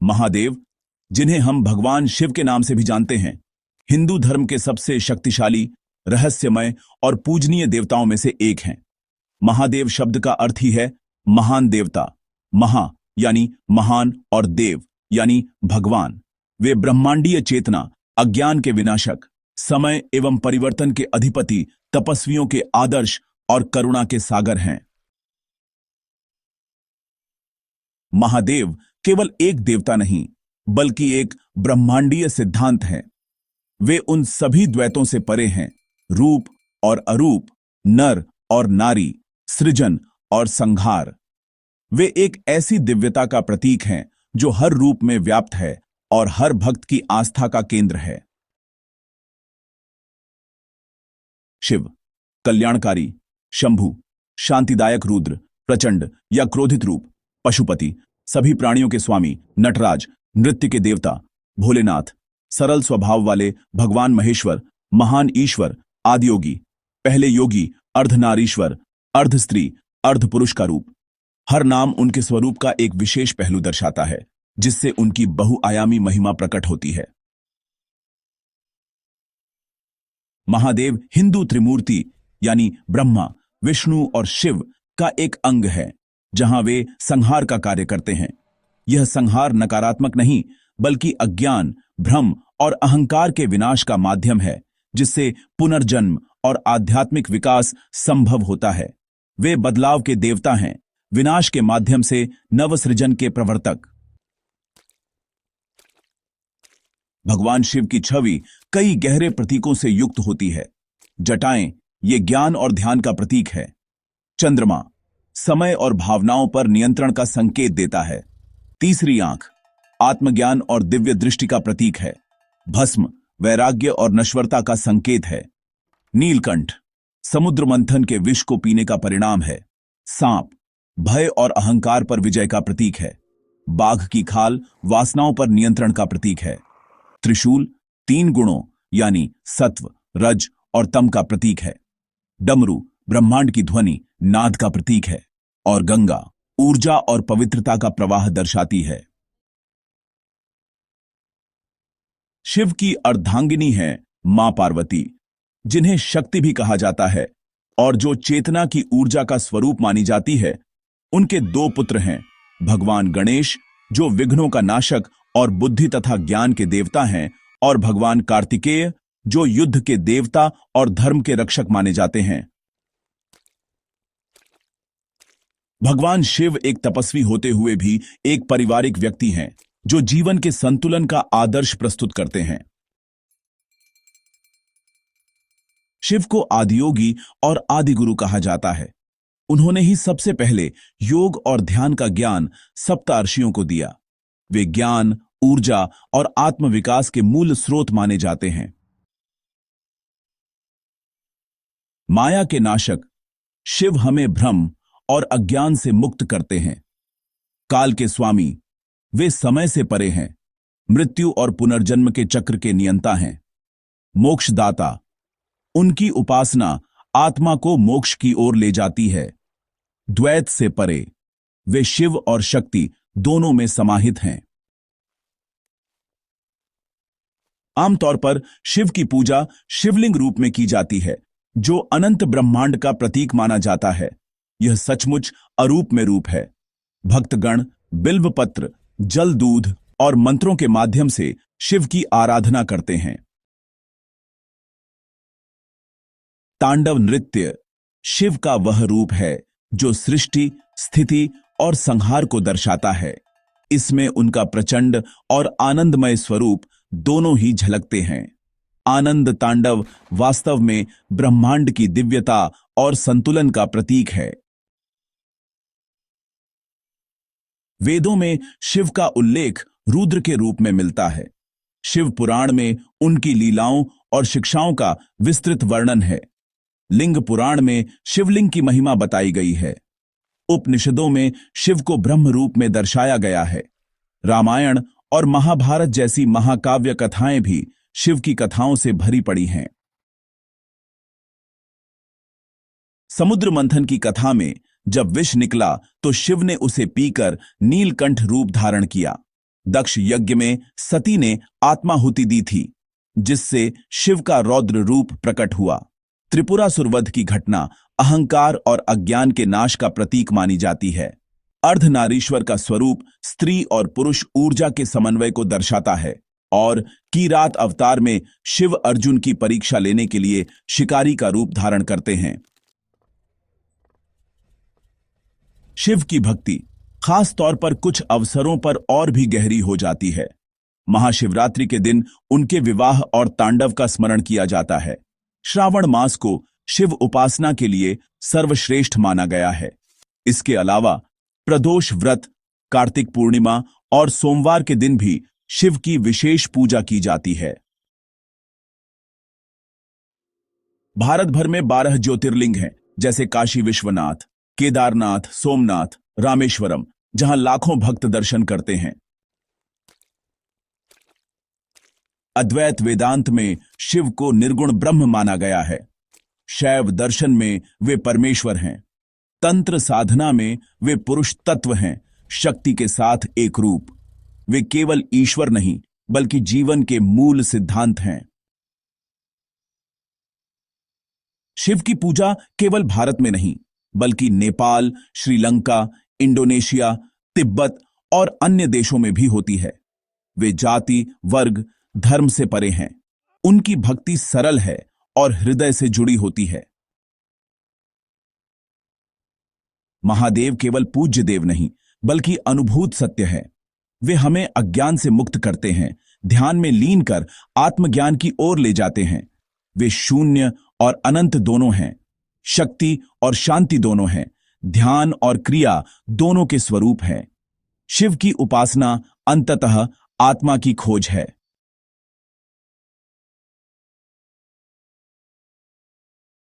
महादेव, जिन्हें हम भगवान शिव के नाम से भी जानते हैं, हिंदू धर्म के सबसे शक्तिशाली, रहस्यमय और पूजनीय देवताओं में से एक हैं। महादेव शब्द का अर्थ ही है महान देवता। महा यानी महान और देव यानी भगवान। वे ब्रह्मांडीय चेतना, अज्ञान के विनाशक, समय एवं परिवर्तन के अधिपति, तपस्वियों के आदर्श और करुणा के सागर हैं। महादेव केवल एक देवता नहीं, बल्कि एक ब्रह्मांडीय सिद्धांत है। वे उन सभी द्वैतों से परे हैं, रूप और अरूप, नर और नारी, सृजन और संहार। वे एक ऐसी दिव्यता का प्रतीक हैं जो हर रूप में व्याप्त है और हर भक्त की आस्था का केंद्र है। शिव कल्याणकारी, शंभु शांतिदायक, रुद्र प्रचंड या क्रोधित रूप, पशुपति सभी प्राणियों के स्वामी, नटराज नृत्य के देवता, भोलेनाथ सरल स्वभाव वाले भगवान महेश्वर, महान ईश्वर, आदियोगी, पहले योगी, अर्धनारीश्वर, अर्ध स्त्री, अर्ध पुरुष का रूप। हर नाम उनके स्वरूप का एक विशेष पहलू दर्शाता है, जिससे उनकी बहुआयामी महिमा प्रकट होती है। महादेव हिंदू त्रिमूर्ति यानी ब्रह्मा, विष्णु और शिव का एक अंग है, जहां वे संहार का कार्य करते हैं। यह संहार नकारात्मक नहीं, बल्कि अज्ञान, भ्रम और अहंकार के विनाश का माध्यम है, जिससे पुनर्जन्म और आध्यात्मिक विकास संभव होता है। वे बदलाव के देवता हैं, विनाश के माध्यम से नवसृजन के प्रवर्तक। भगवान शिव की छवि कई गहरे प्रतीकों से युक्त होती है। जटाएं ये ज्ञान और ध्यान का प्रतीक है। चंद्रमा समय और भावनाओं पर नियंत्रण का संकेत देता है। तीसरी आंख आत्मज्ञान और दिव्य दृष्टि का प्रतीक है। भस्म वैराग्य और नश्वरता का संकेत है। नीलकंठ समुद्र मंथन के विष को पीने का परिणाम है। सांप भय और अहंकार पर विजय का प्रतीक है। बाघ की खाल वासनाओं पर नियंत्रण का प्रतीक है। त्रिशूल 3 गुणों यानी सत्व, रज और तम का प्रतीक है। डमरू ब्रह्मांड की ध्वनि, नाद का प्रतीक है। और गंगा ऊर्जा और पवित्रता का प्रवाह दर्शाती है। शिव की अर्धांगिनी है मां पार्वती, जिन्हें शक्ति भी कहा जाता है और जो चेतना की ऊर्जा का स्वरूप मानी जाती है। उनके 2 पुत्र हैं, भगवान गणेश जो विघ्नों का नाशक और बुद्धि तथा ज्ञान के देवता हैं, और भगवान कार्तिकेय जो युद्ध के देवता और धर्म के रक्षक माने जाते हैं। भगवान शिव एक तपस्वी होते हुए भी एक पारिवारिक व्यक्ति हैं, जो जीवन के संतुलन का आदर्श प्रस्तुत करते हैं। शिव को आदियोगी और आदिगुरु कहा जाता है। उन्होंने ही सबसे पहले योग और ध्यान का ज्ञान सप्तर्षियों को दिया। वे ज्ञान, ऊर्जा और आत्मविकास के मूल स्रोत माने जाते हैं। माया के नाशक शिव हमें भ्रम और अज्ञान से मुक्त करते हैं। काल के स्वामी वे समय से परे हैं, मृत्यु और पुनर्जन्म के चक्र के नियंता हैं। मोक्षदाता उनकी उपासना आत्मा को मोक्ष की ओर ले जाती है। द्वैत से परे वे शिव और शक्ति दोनों में समाहित हैं। आमतौर पर शिव की पूजा शिवलिंग रूप में की जाती है, जो अनंत ब्रह्मांड का प्रतीक माना जाता है। यह सचमुच अरूप में रूप है। भक्तगण बिल्वपत्र, जल, दूध और मंत्रों के माध्यम से शिव की आराधना करते हैं। तांडव नृत्य शिव का वह रूप है जो सृष्टि, स्थिति और संहार को दर्शाता है। इसमें उनका प्रचंड और आनंदमय स्वरूप दोनों ही झलकते हैं। आनंद तांडव वास्तव में ब्रह्मांड की दिव्यता और संतुलन का प्रतीक है। वेदों में शिव का उल्लेख रुद्र के रूप में मिलता है। शिव पुराण में उनकी लीलाओं और शिक्षाओं का विस्तृत वर्णन है। लिंग पुराण में शिवलिंग की महिमा बताई गई है। उपनिषदों में शिव को ब्रह्म रूप में दर्शाया गया है। रामायण और महाभारत जैसी महाकाव्य कथाएं भी शिव की कथाओं से भरी पड़ी हैं। समुद्र मंथन की कथा में जब विष निकला तो शिव ने उसे पीकर नीलकंठ रूप धारण किया। दक्ष यज्ञ में सती ने आत्माहुति दी थी, जिससे शिव का रौद्र रूप प्रकट हुआ। त्रिपुरासुरवध की घटना अहंकार और अज्ञान के नाश का प्रतीक मानी जाती है। अर्धनारीश्वर का स्वरूप स्त्री और पुरुष ऊर्जा के समन्वय को दर्शाता है और किरात अवतार में शिव अर्जुन की परीक्षा लेने के लिए शिकारी का रूप धारण करते हैं। शिव की भक्ति खास तौर पर कुछ अवसरों पर और भी गहरी हो जाती है। महाशिवरात्रि के दिन उनके विवाह और तांडव का स्मरण किया जाता है। श्रावण मास को शिव उपासना के लिए सर्वश्रेष्ठ माना गया है। इसके अलावा प्रदोष व्रत, कार्तिक पूर्णिमा और सोमवार के दिन भी शिव की विशेष पूजा की जाती है। भारत भर में 12 ज्योतिर्लिंग हैं, जैसे काशी विश्वनाथ, केदारनाथ, सोमनाथ, रामेश्वरम, जहां लाखों भक्त दर्शन करते हैं। अद्वैत वेदांत में शिव को निर्गुण ब्रह्म माना गया है। शैव दर्शन में वे परमेश्वर हैं। तंत्र साधना में वे पुरुष तत्व हैं, शक्ति के साथ एक रूप। वे केवल ईश्वर नहीं, बल्कि जीवन के मूल सिद्धांत हैं। शिव की पूजा केवल भारत में नहीं, बल्कि नेपाल, श्रीलंका, इंडोनेशिया, तिब्बत और अन्य देशों में भी होती है। वे जाति, वर्ग, धर्म से परे हैं। उनकी भक्ति सरल है और हृदय से जुड़ी होती है। महादेव केवल पूज्य देव नहीं, बल्कि अनुभूत सत्य है। वे हमें अज्ञान से मुक्त करते हैं, ध्यान में लीन कर आत्मज्ञान की ओर ले जाते हैं। वे शून्य और अनंत दोनों हैं, शक्ति और शांति दोनों हैं, ध्यान और क्रिया दोनों के स्वरूप हैं। शिव की उपासना अंततः आत्मा की खोज है।